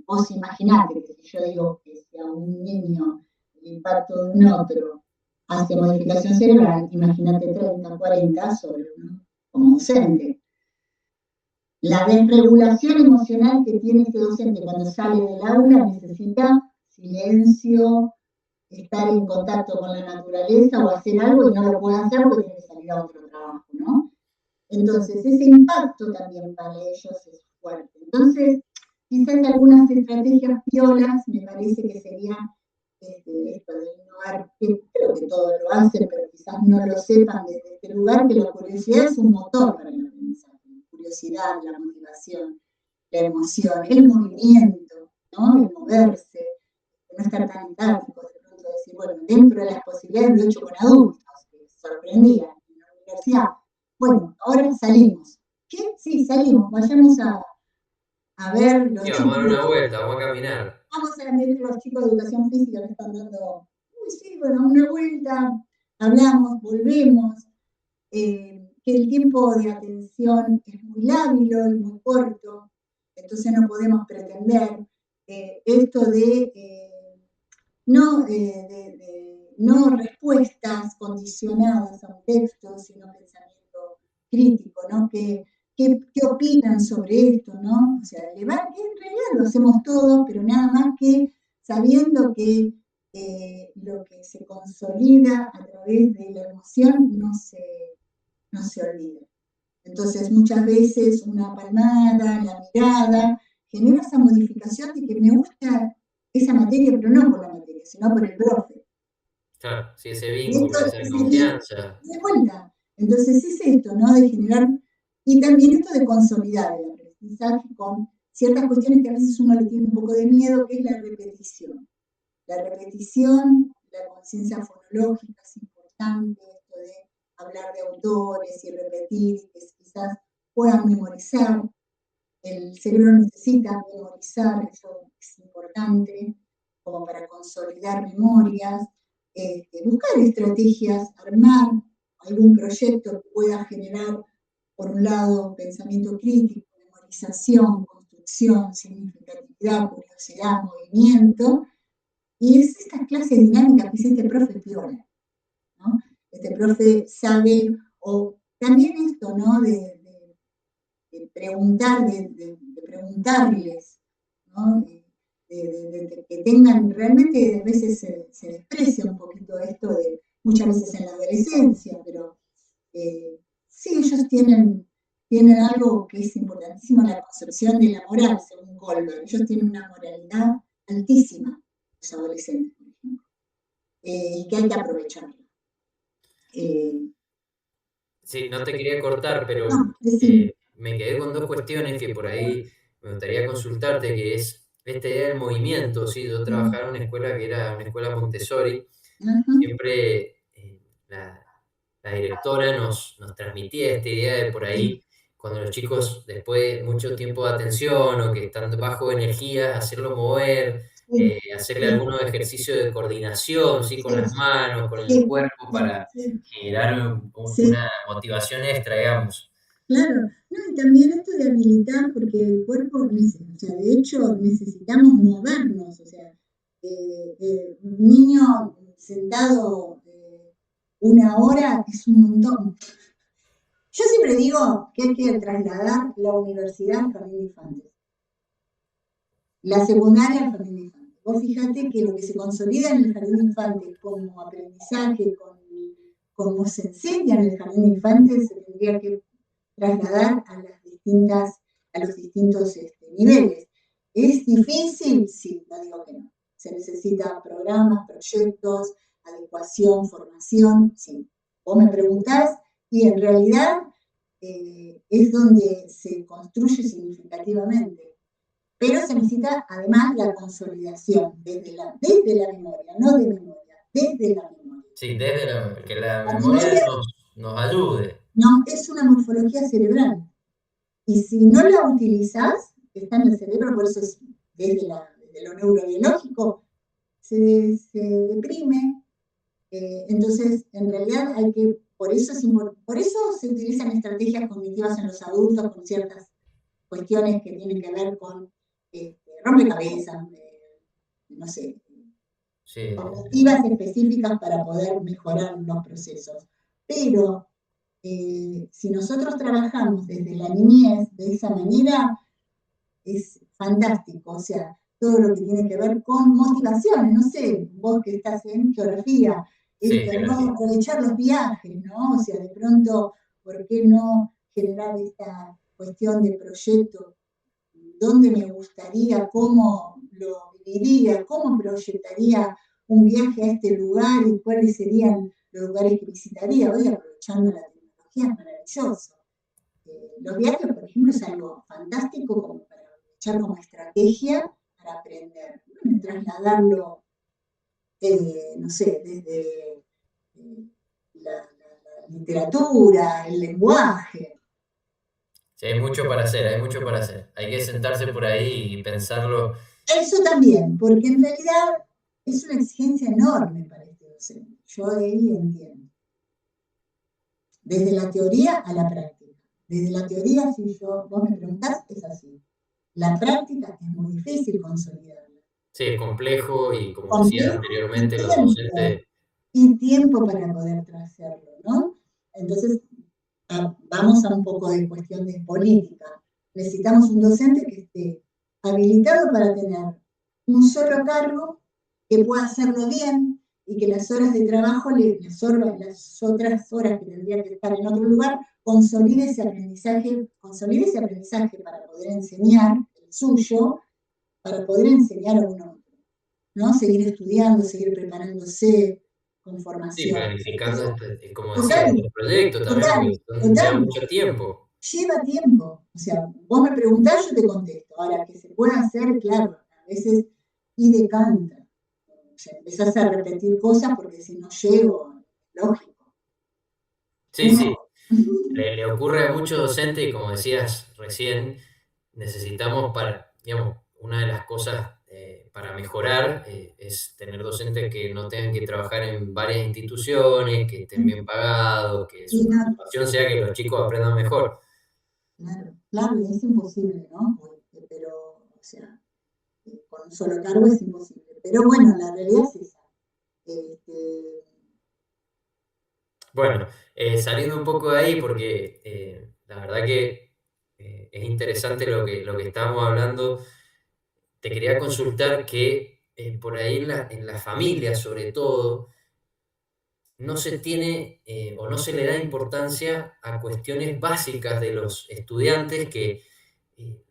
vos imaginate que si yo digo que si a un niño el impacto de un otro hace modificación cerebral, imagínate 30, 40 sobre uno como docente. La desregulación emocional que tiene ese docente cuando sale del aula necesita silencio, estar en contacto con la naturaleza o hacer algo y no lo puede hacer porque tiene que salir a otro trabajo, ¿no? Entonces, ese impacto también para ellos es fuerte. Entonces, quizás algunas estrategias piolas me parece que sería esto de innovar, que creo que todos lo hacen, pero quizás no lo sepan desde este lugar, que la curiosidad es un motor para el aprendizaje. La curiosidad, la motivación, la emoción, el movimiento, ¿no? El moverse, no estar tan estáticos, de pronto decir, bueno, dentro de las posibilidades lo he hecho con adultos, que sorprendía en la universidad. Bueno, ahora salimos. ¿Qué? Sí, salimos, vayamos a ver los chicos. Vamos a dar una vuelta, vamos a caminar. Vamos a ver los chicos de educación física que están dando, sí, bueno, una vuelta, hablamos, volvemos, que el tiempo de atención es muy lábilo y muy corto, entonces no podemos pretender esto de no respuestas condicionadas a un texto, sino pensamiento crítico, ¿no? ¿Qué opinan sobre esto, no? O sea, que en realidad lo hacemos todos, pero nada más que sabiendo que lo que se consolida a través de la emoción no se olvida. Entonces, muchas veces una palmada, la mirada, genera esa modificación de que me gusta esa materia, pero no por la materia, sino por el profe. Claro, sí, ese vínculo, esa confianza. De vuelta. Entonces, es esto, ¿no? De generar. Y también esto de consolidar el aprendizaje con ciertas cuestiones que a veces uno le tiene un poco de miedo, que es la repetición. La repetición, la conciencia fonológica es importante, esto de hablar de autores y repetir, que quizás puedan memorizar. El cerebro necesita memorizar, eso es importante, como para consolidar memorias, buscar estrategias, armar algún proyecto que pueda generar, por un lado, pensamiento crítico, memorización, construcción, significatividad, curiosidad, movimiento, y es estas clases dinámicas que es este profe piola, ¿no? Este profe sabe, o también esto, ¿no? De preguntar, de preguntarles, ¿no? De que tengan, realmente a veces se desprecia un poquito esto, muchas veces en la adolescencia, pero sí, ellos tienen algo que es importantísimo, la concepción de la moral, según Goldberg. Ellos tienen una moralidad altísima, los adolescentes, por ejemplo, y que hay que aprovecharlo. Sí, no te quería cortar, pero No, me quedé con dos cuestiones que por ahí me gustaría consultarte, que es esta idea del movimiento. ¿Sí? Yo trabajaba en una escuela que era una escuela Montessori. Siempre la directora nos transmitía esta idea de por ahí, cuando los chicos, después de mucho tiempo de atención o que están bajo energía, hacerlo mover, hacerle algunos ejercicios de coordinación, ¿sí? Con las manos, con el cuerpo, para generar una motivación extra, digamos. Claro, no, y también esto de habilitar, porque el cuerpo, o sea, de hecho necesitamos movernos, o sea, un niño sentado 1 hora es un montón. Yo siempre digo que hay que trasladar la universidad al jardín de infantes, la secundaria al jardín de infantes. Vos fíjate que lo que se consolida en el jardín de infantes como aprendizaje, como se enseña en el jardín de infantes, se tendría que trasladar a los distintos niveles. ¿Es difícil? Sí, no digo que no. Se necesitan programas, proyectos, adecuación, formación, sí. Vos me preguntás, y en realidad es donde se construye significativamente. Pero se necesita además la consolidación desde la memoria, no de memoria, desde la memoria. Sí, que la memoria nos ayude. No, es una morfología cerebral. Y si no la utilizás, está en el cerebro, por eso es desde lo neurobiológico, se deprime. Entonces, en realidad por eso se utilizan estrategias cognitivas en los adultos con ciertas cuestiones que tienen que ver con rompecabezas, no sé, cognitivas específicas para poder mejorar los procesos. Pero si nosotros trabajamos desde la niñez de esa manera, es fantástico. O sea, todo lo que tiene que ver con motivaciones, no sé, vos que estás en geografía, ¿no? Aprovechar los viajes, ¿no? O sea, de pronto, ¿por qué no generar esta cuestión de proyecto? ¿Dónde me gustaría? ¿Cómo lo viviría? ¿Cómo proyectaría un viaje a este lugar? ¿Y cuáles serían los lugares que visitaría? Hoy, aprovechando la tecnología, es maravilloso. Los viajes, por ejemplo, es algo fantástico como para aprovechar como estrategia para aprender. Bueno, trasladarlo, no sé, desde la literatura, el lenguaje. Sí, hay mucho para hacer, hay mucho para hacer. Hay que sentarse por ahí y pensarlo. Eso también, porque en realidad es una exigencia enorme para este docente. Yo de ahí entiendo. Desde la teoría a la práctica. Desde la teoría, si vos me preguntás, es así. La práctica es muy difícil consolidarla. Sí, es complejo y, como decía anteriormente, los docentes... Y tiempo para poder hacerlo, ¿no? Entonces, vamos a un poco de cuestión de política. Necesitamos un docente que esté habilitado para tener un solo cargo, que pueda hacerlo bien y que las horas de trabajo, las otras horas que tendría que estar en otro lugar, consolide ese aprendizaje para poder enseñar el suyo, para poder enseñar a uno otro, ¿no? Seguir estudiando, seguir preparándose con formación. Sí, planificando, como decía, el proyecto también, porque lleva mucho tiempo. Lleva tiempo. O sea, vos me preguntás, yo te contesto. Ahora, que se puede hacer, claro, a veces y decanta. O sea, empezás a repetir cosas porque si no llego, lógico. Sí, sí. Le ocurre a muchos docentes y como decías recién, necesitamos digamos, una de las cosas para mejorar es tener docentes que no tengan que trabajar en varias instituciones, que estén bien pagados, que Y su preocupación sea que los chicos aprendan mejor. claro, claro, es imposible, ¿no? Pero, o sea, con un solo cargo es imposible. Pero bueno, la realidad es esa. Este, Bueno, saliendo un poco de ahí, porque la verdad que es interesante lo que estamos hablando, te quería consultar que por ahí en la familia, sobre todo, no se tiene o no se le da importancia a cuestiones básicas de los estudiantes que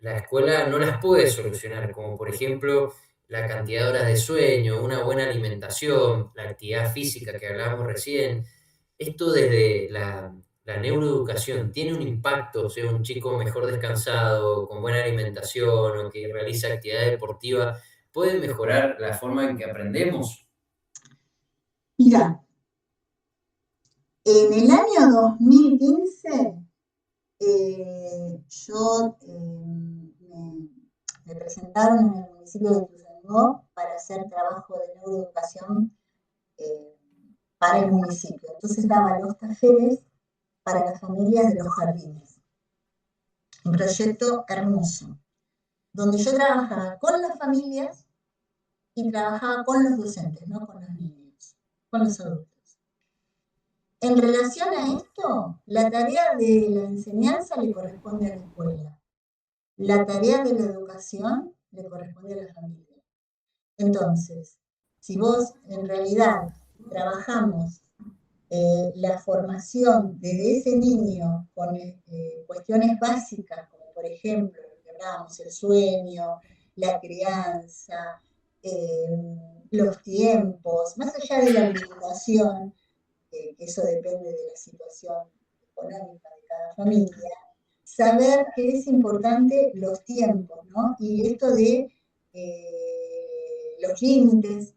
la escuela no las puede solucionar, como por ejemplo la cantidad de horas de sueño, una buena alimentación, la actividad física que hablábamos recién. Esto desde la neuroeducación tiene un impacto, o sea, un chico mejor descansado, con buena alimentación o que realiza actividad deportiva, puede mejorar la forma en que aprendemos. mira, en el año 2015 yo me presentaron en el municipio de Ituzaingó para hacer trabajo de neuroeducación eh, para el municipio. Entonces daba los talleres para las familias de los jardines. Un proyecto hermoso, donde yo trabajaba con las familias y trabajaba con los docentes, no con los niños, con los adultos. En relación a esto, la tarea de la enseñanza le corresponde a la escuela. La tarea de la educación le corresponde a la familia. Entonces, si vos en realidad trabajamos la formación de ese niño con cuestiones básicas, como por ejemplo, lo que hablábamos, el sueño, la crianza, los tiempos, más allá de la alimentación, que eso depende de la situación económica de cada familia, saber que es importante los tiempos, ¿no? Y esto de los límites,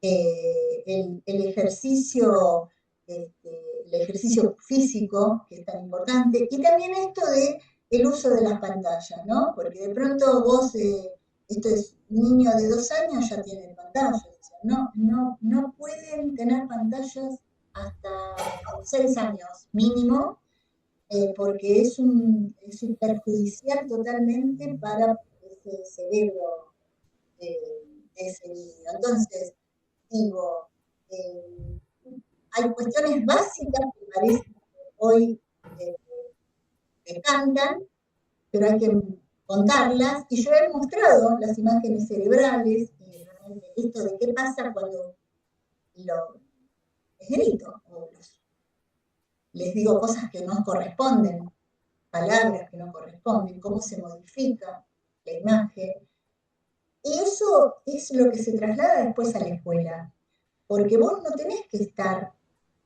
el ejercicio, el ejercicio físico, que es tan importante, y también esto de el uso de las pantallas, ¿no? Porque de pronto vos, esto es un niño de 2 años ya tiene pantallas, o sea, no pueden tener pantallas hasta 6 años mínimo, porque es perjudicial totalmente para ese cerebro de ese niño. Entonces, digo, eh, hay cuestiones básicas que parece que hoy eh, me cantan, pero hay que contarlas, y yo he mostrado las imágenes cerebrales, y esto de qué pasa cuando les grito, o les digo cosas que no corresponden, palabras que no corresponden, cómo se modifica la imagen. Y eso es lo que se traslada después a la escuela, porque vos no tenés que estar,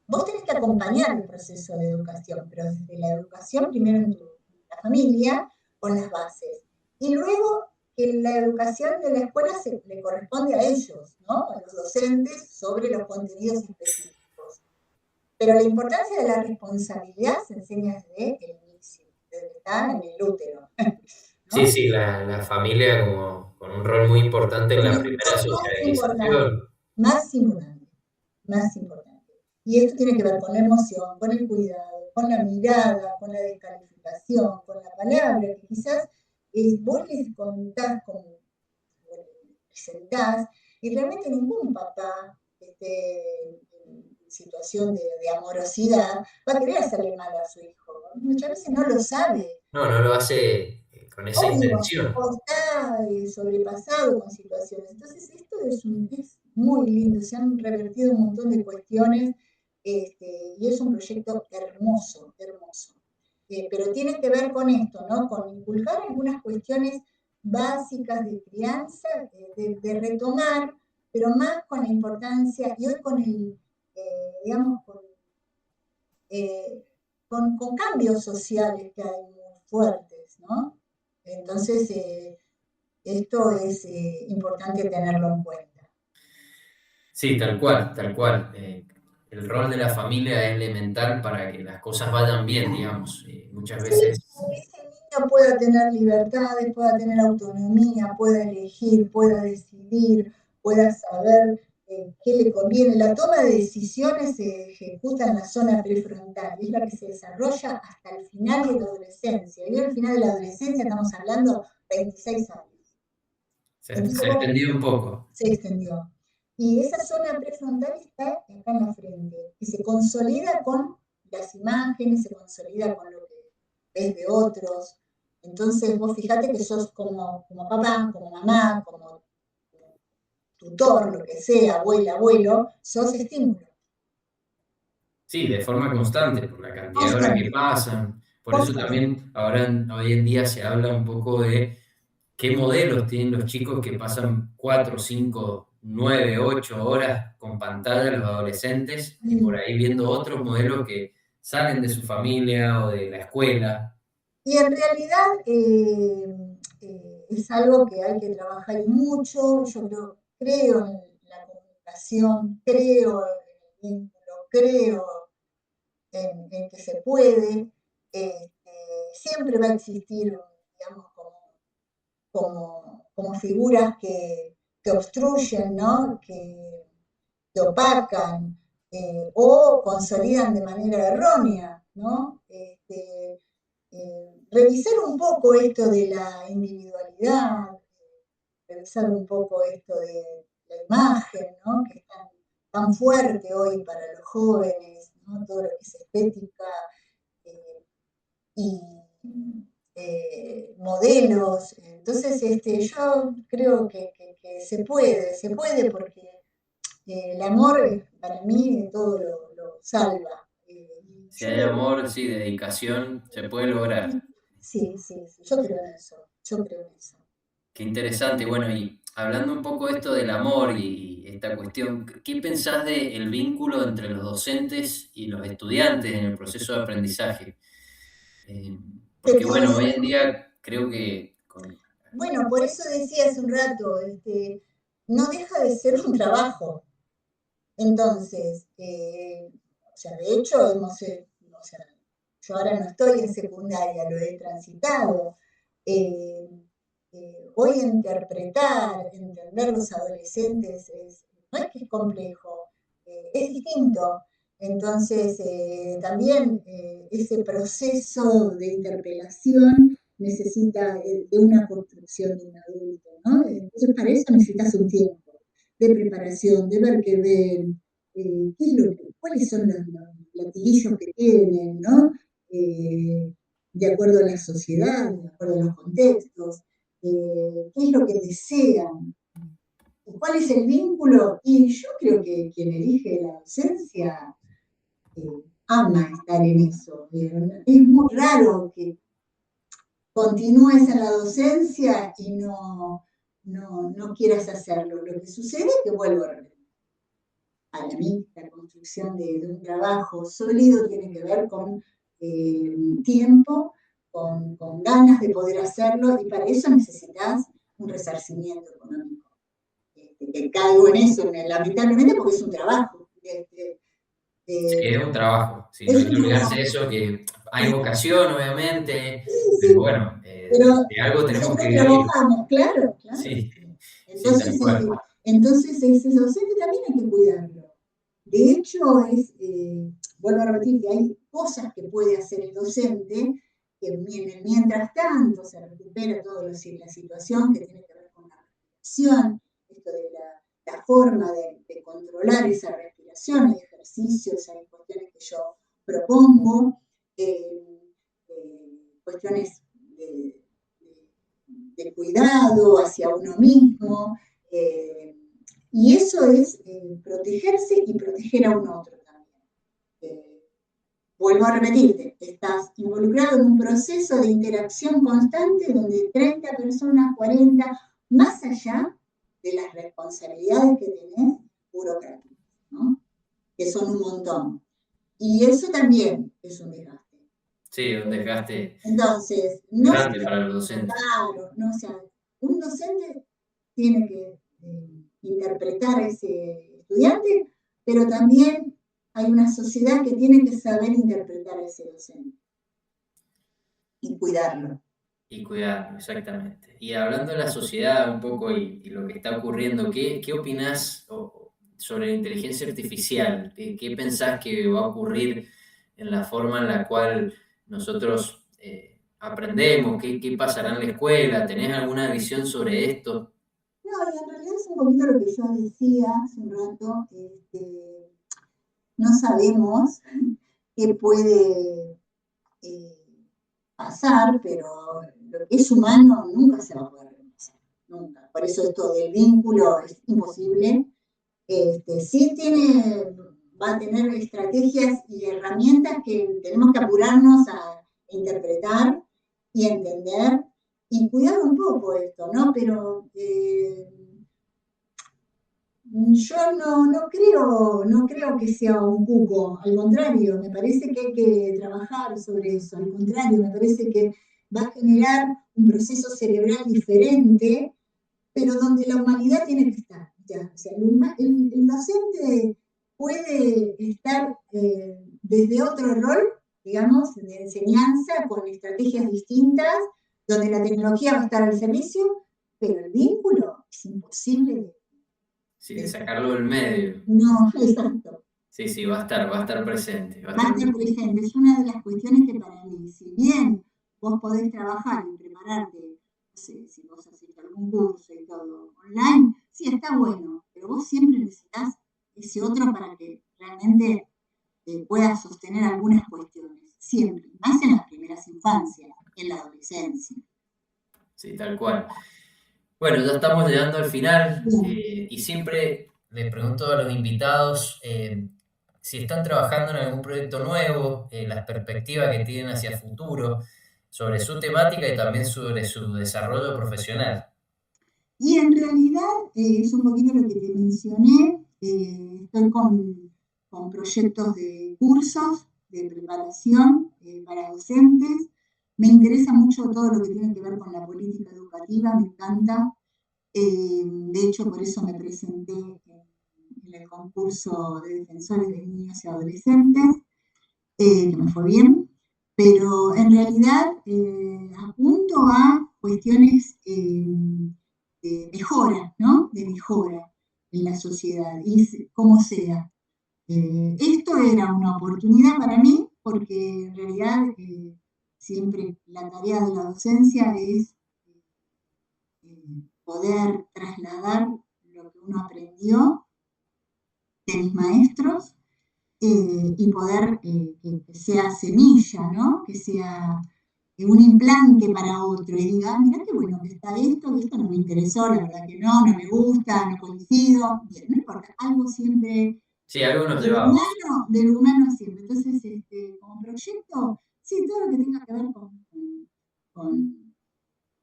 vos tenés que acompañar el proceso de educación, pero desde la educación primero en la familia, con las bases. Y luego que la educación de la escuela le corresponde a ellos, ¿no? A los docentes sobre los contenidos específicos. Pero la importancia de la responsabilidad se enseña desde el inicio, desde que está en el útero. Sí, ¿No? sí, la familia como con un rol muy importante en la primera Más importante, socialización. más importante, más importante. Y esto tiene que ver con la emoción, con el cuidado, con la mirada, con la descalificación, con la palabra, que quizás vos les contás como presentás, y realmente ningún papá que esté en situación de amorosidad va a querer hacerle mal a su hijo. Muchas veces no lo sabe, No, no lo hace con esa intención. o está sobrepasado con situaciones. Entonces, esto es muy lindo, se han revertido un montón de cuestiones, y es un proyecto hermoso, hermoso. Pero tiene que ver con esto, ¿no? Con inculcar algunas cuestiones básicas de crianza, de retomar, pero más con la importancia, y hoy con digamos, con cambios sociales que hay muy fuertes, ¿no? Entonces, esto es importante tenerlo en cuenta. Sí, tal cual, tal cual. el rol de la familia es elemental para que las cosas vayan bien, digamos. Muchas Sí, veces, que ese niño pueda tener libertades, pueda tener autonomía, pueda elegir, pueda decidir, pueda saber qué le conviene. La toma de decisiones se ejecuta en la zona prefrontal, es la que se desarrolla hasta el final de la adolescencia. Y al final de la adolescencia estamos hablando 26 años. se ha Entonces, extendido un poco. se extendió. Y esa zona prefrontal está acá en la frente y se consolida con las imágenes, se consolida con lo que ves de otros. Entonces vos fijate que sos como papá, como mamá, como tutor, lo que sea, abuela, abuelo, sos estímulo. Sí, de forma constante, por la cantidad de horas que Constante, pasan. Por eso constante. también hoy en día se habla un poco de qué modelos tienen los chicos que pasan 4, 5, 9, 8 horas con pantalla, los adolescentes, y por ahí viendo otros modelos que salen de su familia o de la escuela. Y en realidad es algo que hay que trabajar mucho. Yo creo en la comunicación, creo en el vínculo, creo en que se puede. Siempre va a existir, digamos, como figuras que obstruyen, ¿no? Que opacan o consolidan de manera errónea, ¿no? Revisar un poco esto de la individualidad, revisar un poco esto de la imagen, ¿no? Que es tan fuerte hoy para los jóvenes, ¿no? Todo lo que es estética y modelos. Entonces, yo creo que se puede porque el amor para mí todo lo salva. Si hay amor, sí, dedicación, se puede lograr. Sí, yo creo en eso, yo creo en eso. Qué interesante. Bueno, y hablando un poco de esto del amor y esta cuestión, ¿qué pensás del vínculo entre los docentes y los estudiantes en el proceso de aprendizaje? Porque bueno, hoy en día creo que Bueno, por eso decía hace un rato, no deja de ser un trabajo. Entonces, o sea, de hecho, o sea, yo ahora no estoy en secundaria, lo he transitado. Hoy interpretar, entender los adolescentes, no es que es complejo, es distinto. Entonces, también ese proceso de interpelación necesita de una construcción de un adulto, ¿no? Entonces, para eso necesitas un tiempo de preparación, de ver qué ven, qué es cuáles son los latiguillos que tienen, ¿no? De acuerdo a la sociedad, de acuerdo a los contextos, qué es lo que desean, cuál es el vínculo. Y yo creo que quien elige la docencia ama estar en eso. Es muy raro que continúes en la docencia y no quieras hacerlo. Lo que sucede es que vuelvo a repetir. Para mí, la construcción de un trabajo sólido tiene que ver con tiempo, con ganas de poder hacerlo, y para eso necesitas un resarcimiento económico. Que caigo en eso, lamentablemente, porque es un trabajo. sí, es un trabajo. Si no hay que olvidarse de eso, que hay vocación, obviamente, Sí, pero bueno, pero de algo tenemos que vivir. trabajamos, claro. Sí, Entonces, sí, tal cual. entonces ese docente también hay que cuidarlo. De hecho, vuelvo a repetir que hay cosas que puede hacer el docente que mientras tanto se recupera toda la situación que tiene que ver con la respiración, esto de la forma de controlar esa respiración, hay ejercicios, hay cuestiones que yo propongo, cuestiones de cuidado hacia uno mismo, y eso es protegerse y proteger a un otro también. Vuelvo a repetirte, estás involucrado en un proceso de interacción constante donde 30 personas, 40, más allá de las responsabilidades que tenés burocráticas, ¿no? Que son un montón. Y eso también es un desgaste. Sí, un desgaste Entonces, grande para los docentes. Claro, no, o sea, un docente tiene que interpretar a ese estudiante, pero también hay una sociedad que tiene que saber interpretar a ese docente y cuidarlo. Y cuidarlo, exactamente. Y hablando de la sociedad un poco y lo que está ocurriendo, ¿qué opinás sobre la inteligencia artificial? ¿Qué pensás que va a ocurrir en la forma en la cual nosotros aprendemos? ¿Qué pasará en la escuela? ¿Tenés alguna visión sobre esto? No, y en realidad es un poquito lo que yo decía hace un rato, no sabemos qué puede pasar, pero lo que es humano nunca se va a poder reemplazar, nunca. Por eso esto del vínculo es imposible. Sí va a tener estrategias y herramientas que tenemos que apurarnos a interpretar y entender y cuidar un poco esto, ¿no? Pero yo no creo que sea un cuco, al contrario, me parece que hay que trabajar sobre eso, al contrario, me parece que va a generar un proceso cerebral diferente, pero donde la humanidad tiene que estar. Ya. O sea, el docente puede estar desde otro rol, digamos, de enseñanza, con estrategias distintas, donde la tecnología va a estar al servicio, pero el vínculo es imposible. Sí, de sacarlo del medio. No, exacto. Sí, va a estar presente. Va a estar presente. Es una de las cuestiones que para mí, si bien vos podés trabajar y prepararte, no sé, si vos haces algún curso y todo online, sí, está bueno, pero vos siempre necesitas ese otro para que realmente puedas sostener algunas cuestiones. Siempre, más en las primeras infancias, en la adolescencia. Sí, tal cual. Bueno, ya estamos llegando al final y siempre les pregunto a los invitados si están trabajando en algún proyecto nuevo, las perspectivas que tienen hacia el futuro, sobre su temática y también sobre su desarrollo profesional. Y en realidad es un poquito lo que te mencioné, estoy con proyectos de cursos, de preparación para docentes. Me interesa mucho todo lo que tiene que ver con la política educativa, me encanta. De hecho, por eso me presenté en el concurso de defensores de niños y adolescentes, que me fue bien, pero en realidad apunto a cuestiones de mejora, ¿no? De mejora en la sociedad, y como sea. Esto era una oportunidad para mí, porque en realidad siempre la tarea de la docencia es poder trasladar lo que uno aprendió de mis maestros y poder que sea semilla, ¿no? Que sea un implante para otro y diga, mira qué bueno que está esto no me interesó, la verdad que no me gusta, no coincido, bien, no importa, algo siempre... Sí, algo nos llevamos. Del humano siempre. Entonces, como proyecto, sí, todo lo que tenga que ver con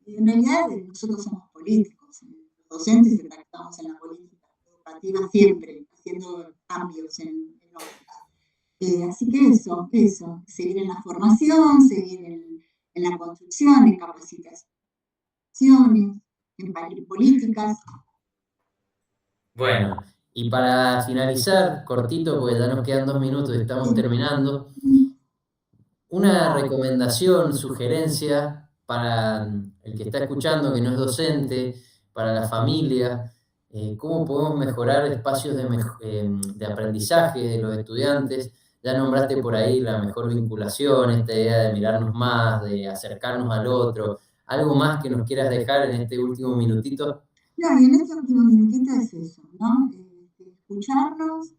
en realidad, nosotros somos políticos, los docentes estamos en la política educativa siempre, haciendo cambios en así que eso, seguir en la formación, seguir en la construcción, en capacitaciones, en políticas. Bueno, y para finalizar, cortito, porque ya nos quedan 2 minutos y estamos terminando, una recomendación, sugerencia para el que está escuchando, que no es docente, para la familia, cómo podemos mejorar espacios de aprendizaje de los estudiantes. Ya nombraste por ahí la mejor vinculación, esta idea de mirarnos más, de acercarnos al otro. ¿Algo más que nos quieras dejar en este último minutito? No, y en este último minutito es eso, ¿no? Escucharnos,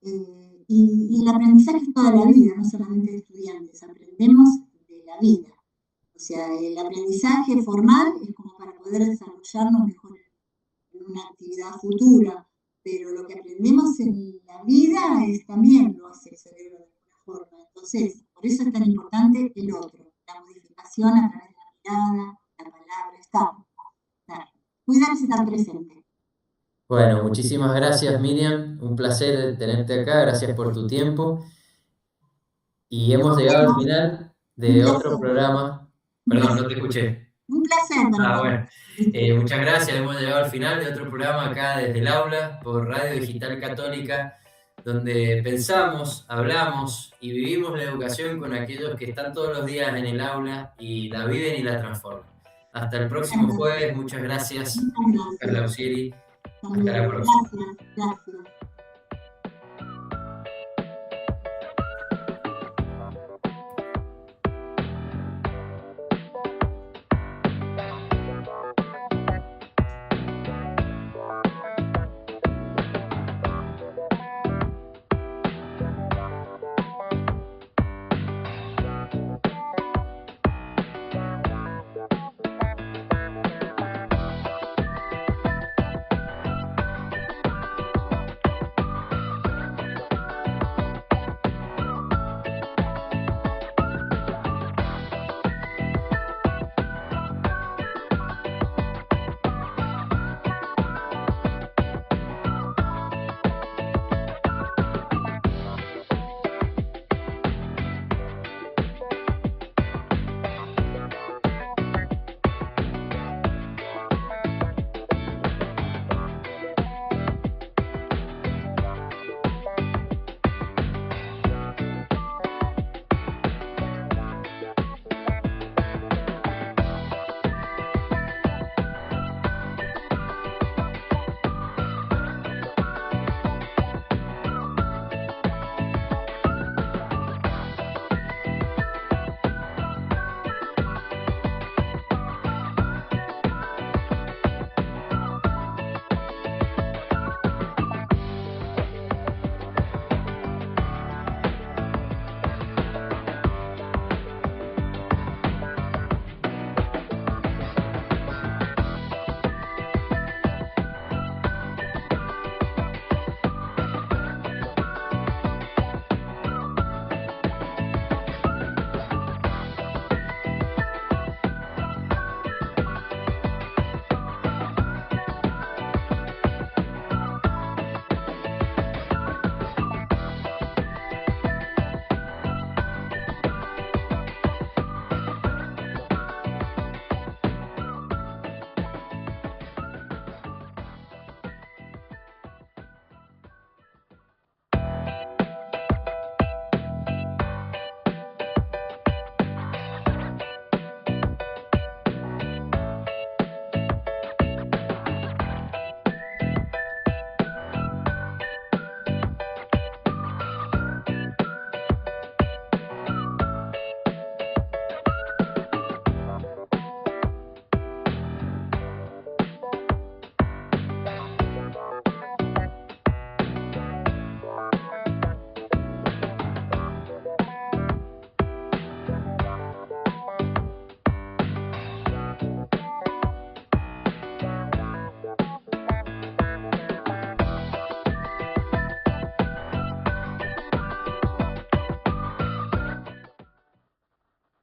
y el aprendizaje es toda la vida, no solamente de estudiantes, aprendemos de la vida. O sea, el aprendizaje formal es como para poder desarrollarnos mejor en una actividad futura, pero lo que aprendemos en la vida también lo hace el cerebro de alguna forma. Entonces, por eso es tan importante el otro, la modificación a través de la mirada, la palabra, estar. Cuidarse, estar presente. Bueno, muchísimas gracias, Miriam. Un placer tenerte acá. Gracias por tu tiempo. Y hemos llegado al final de otro programa. Perdón, no te escuché. Un placer. Bueno. Muchas gracias. Hemos llegado al final de otro programa acá desde el aula por Radio Digital Católica. donde pensamos, hablamos y vivimos la educación con aquellos que están todos los días en el aula y la viven y la transforman. Hasta el próximo jueves, muchas gracias, Muchas Carla gracias. Usieri. Hasta la También, próxima. gracias.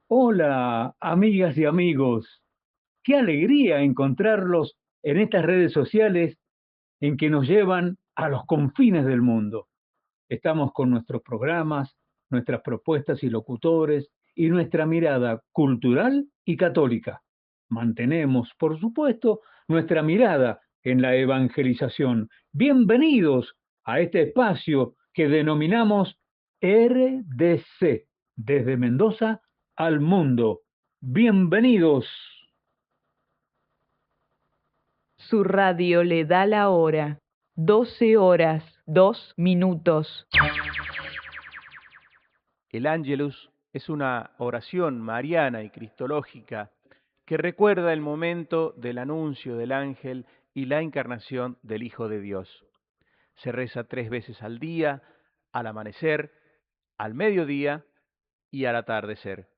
Hola, amigas y amigos. Qué alegría encontrarlos en estas redes sociales en que nos llevan a los confines del mundo. Estamos con nuestros programas, nuestras propuestas y locutores y nuestra mirada cultural y católica. Mantenemos, por supuesto, nuestra mirada en la evangelización. Bienvenidos a este espacio que denominamos RDC, desde Mendoza al mundo. Bienvenidos. Su radio le da la hora. 12 horas, 2 minutos. El Ángelus es una oración mariana y cristológica que recuerda el momento del anuncio del ángel y la encarnación del Hijo de Dios. Se reza 3 veces al día, al amanecer, al mediodía y al atardecer.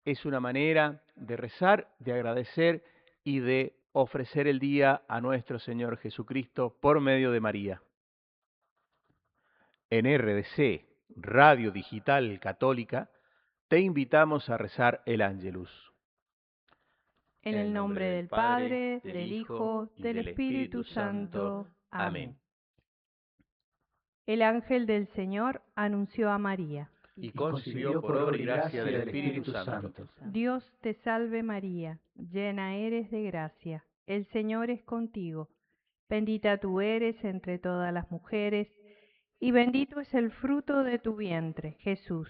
Es una manera de rezar, de agradecer y de ofrecer el día a nuestro Señor Jesucristo por medio de María. En RDC, Radio Digital Católica, te invitamos a rezar el Ángelus. En el nombre del Padre, del Hijo, del Espíritu Santo. Amén. El ángel del Señor anunció a María. Y concibió por obra y gracia del Espíritu Santo. Dios te salve María, llena eres de gracia, el Señor es contigo. Bendita tú eres entre todas las mujeres, y bendito es el fruto de tu vientre, Jesús.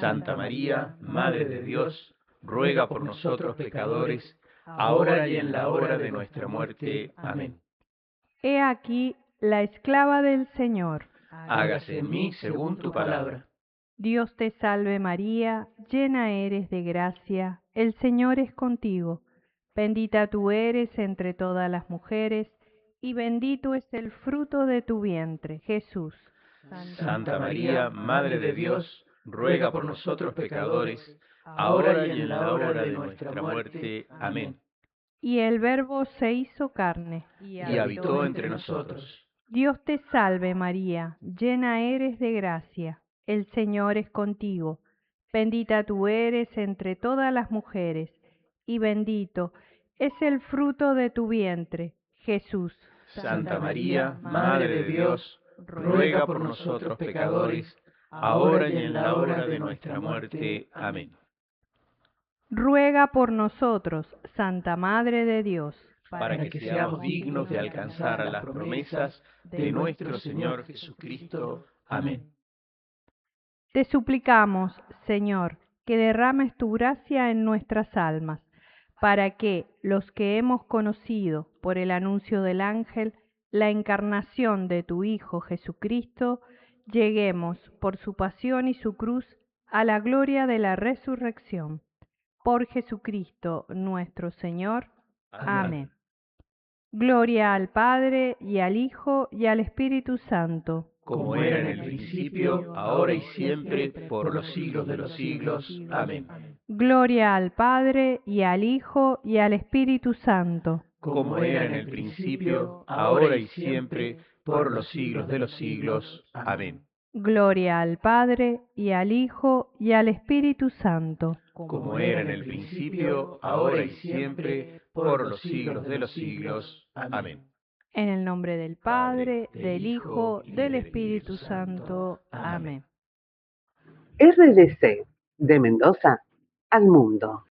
Santa María, Madre de Dios, ruega por nosotros pecadores, ahora y en la hora de nuestra muerte. Amén. He aquí la esclava del Señor. Hágase en mí según tu palabra. Dios te salve María, llena eres de gracia, el Señor es contigo. Bendita tú eres entre todas las mujeres, y bendito es el fruto de tu vientre, Jesús. Santa María, Madre de Dios, ruega por nosotros pecadores, ahora y en la hora de nuestra muerte. Amén. Y el Verbo se hizo carne, Y habitó entre nosotros. Dios te salve María, llena eres de gracia, el Señor es contigo. Bendita tú eres entre todas las mujeres, y bendito es el fruto de tu vientre, Jesús. Santa María, Madre de Dios, ruega por nosotros pecadores, ahora y en la hora de nuestra muerte. Amén. Ruega por nosotros, Santa Madre de Dios, para que seamos dignos de alcanzar las promesas de nuestro Señor Jesucristo. Amén. Te suplicamos, Señor, que derrames tu gracia en nuestras almas, para que los que hemos conocido por el anuncio del ángel la encarnación de tu Hijo Jesucristo, lleguemos por su pasión y su cruz a la gloria de la resurrección. Por Jesucristo nuestro Señor. Amén. Gloria al Padre, y al Hijo, y al Espíritu Santo. Como era en el principio, ahora y siempre, por los siglos de los siglos. Amén. Gloria al Padre, y al Hijo, y al Espíritu Santo. Como era en el principio, ahora y siempre, por los siglos de los siglos. Amén. Gloria al Padre, y al Hijo, y al Espíritu Santo. Como era en el principio, ahora y siempre, por los siglos de los siglos. Amén. En el nombre del Padre, del Hijo, del Espíritu Santo. Amén. RDC, de Mendoza al mundo.